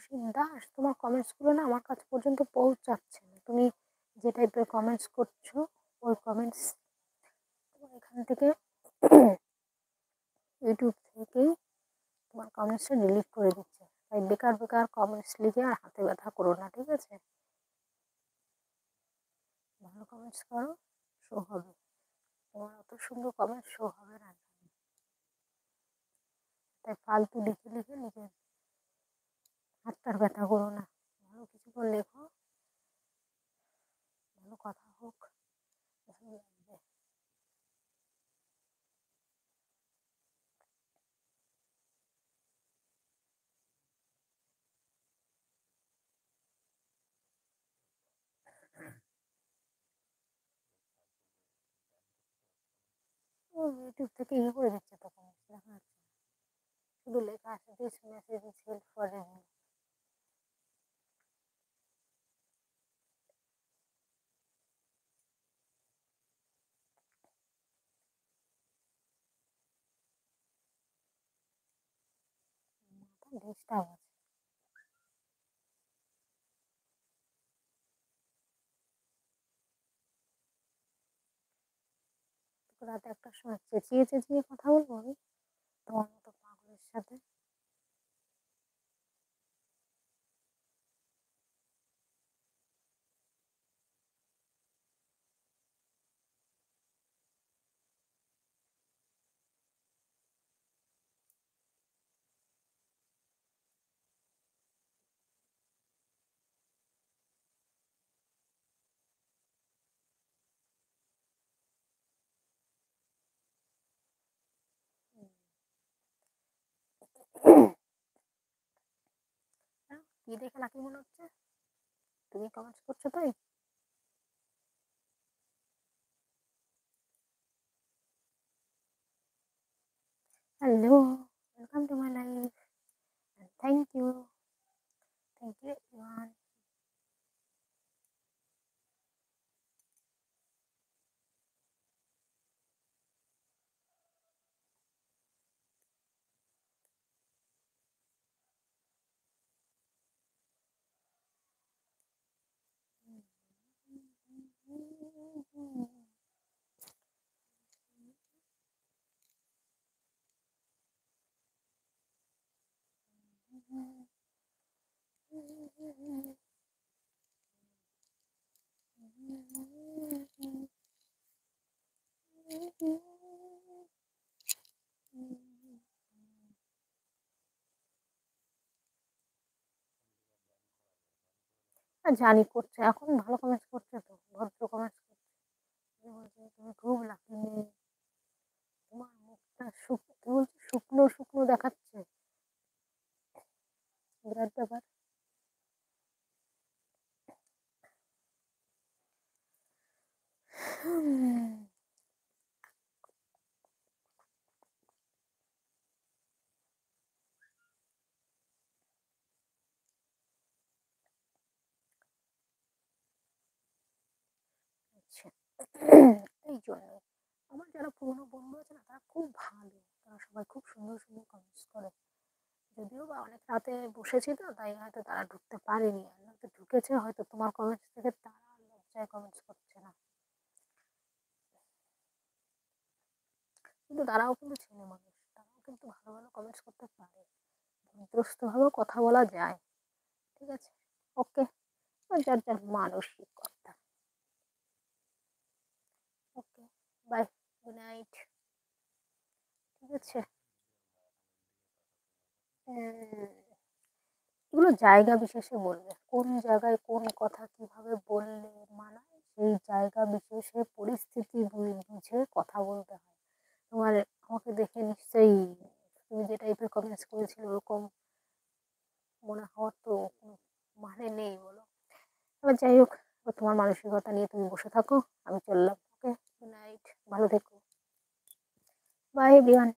মানসী দাস, তোমার কমেন্টসগুলো না আমার কাছে পর্যন্ত পৌঁছাচ্ছে না। তুমি যে টাইপের কমেন্টস করছো ওই কমেন্টস এখান থেকে ইউটিউব থেকেই তোমার কমেন্টসটা ডিলিট করে দিচ্ছে। তাই বেকার বেকার কমেন্টস লিখে আর হাতে ব্যথা করো না, ঠিক আছে? ভালো কমেন্টস করো, শো হবে। তোমার অত সুন্দর কমেন্টস শো হবে না, তাই ফালতু লিখে লিখে নিজের হাতটার ব্যথা করো না। ভালো কিছু করে লেখো, ভালো কথা হোক, ভালো লাগবে। ও ইউটিউব থেকে ইয়ে করে দিচ্ছে, তো কমেন্টস দেখা যাচ্ছে না। শুধু লেখা আছে this message is help for review. Disturb আছে। রাত 1টার সময় চেঁচিয়ে চেঁচিয়ে কথা বলবো আমি তোমার মতো পাগলের সাথে? কি দেখে নাকি মনে হচ্ছে তুমি কমেন্টস করছো তাই? Hello, welcome to my life, thank you, thank you everyone. জানি করছে, এখন ভালো কমেন্টস করছে, তো ভদ্র কমেন্টস করছে। বলছে তুমি খুব লাকি মেয়ে, তোমার মুখটা কি বলছে, শুকনো শুকনো দেখাচ্ছে। বিরাট ব্যাপার। আচ্ছা, এই জন্য আমার যারা পুরনো বন্ধু আছে না তারা খুব ভালো, তারা সবাই খুব সুন্দর সুন্দর কমেন্টস করে। যদিও বা অনেক রাতে বসেছি তো তাই হয়তো তারা ঢুকতে পারেনি, আর নয়তো ঢুকেছে হয়তো তোমার কমেন্টস থেকে, তারা লজ্জায় কমেন্টস করছে না। কিন্তু তারাও কিন্তু ছেলে মানুষ, তারাও কিন্তু ভালো ভালো কমেন্টস করতে পারে, ভদ্রস্থভাবেও কথা বলা যায়, ঠিক আছে? ওকে, যার যার মানসিকতা। ওকে, বাই, গুড নাইট, ঠিক আছে? এগুলো জায়গা বিশেষে বলবে, কোন জায়গায় কোন কথা কিভাবে বললে মানায়, সেই জায়গা বিশেষে পরিস্থিতি বুঝে কথা বলতে হয়। তোমার আমাকে দেখে নিশ্চয়ই তুমি যে টাইপের কমেন্টস করেছিলে ওরকম মনে হওয়ার তো কোনো মানে নেই, বলো? এবার যাই হোক, এবার তোমার মানসিকতা নিয়ে তুমি বসে থাকো, আমি চললাম। ওকে, গুড নাইট, ভালো থেকো, বাই এভরিওয়ান।